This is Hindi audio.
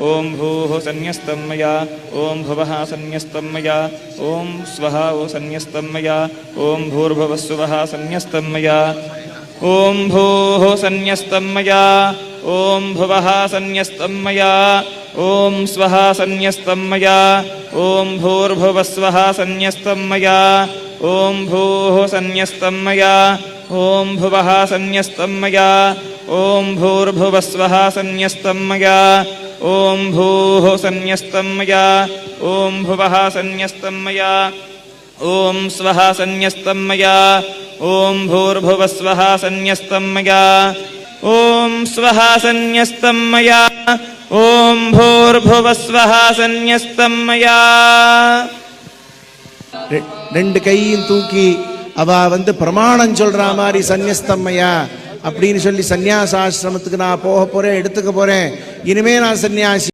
ओं भूः सन्न्यस्तं मया ओं भुवः सन्न्यस्तं मया ओं स्वः सन्न्यस्तं मया ओं भूर्भुवस्सुवः सन्न्यस्तं मया ओं भूः सन्न्यस्तं मया ओं भुवः सन्न्यस्तं मया ओं स्वः सन्न्यस्तं मया ओं भूर्भुवस्वः सन्न्यस्तं मया ओं भूः सन्न्यस्तं मया ओं भुवः सन्न्यस्तं मया ओं भूर्भुवस्वः सन्न्यस्तं मया ओं भूः सन्न्यस्तं मया ओं भुवः सन्न्यस्तं मया ओं स्वः सन्न्यस्तं मया ओं भूर्भुवस्वः सन्न्यस्तं मया ओं स्वः सन्न्यस्तं मया ओं भूर्भुवस्वः सन्न्यस्तं मया ரெண்டு கையும் தூக்கி அவ பிரமாணம் சொல்ற மாதிரி சந்நியஸ்தம்மையா அப்படின்னு சொல்லி சந்நியாசாசிரமத்துக்கு நான் போக போறேன், எடுத்துக்க போறேன், இனிமே நான் சன்னியாசி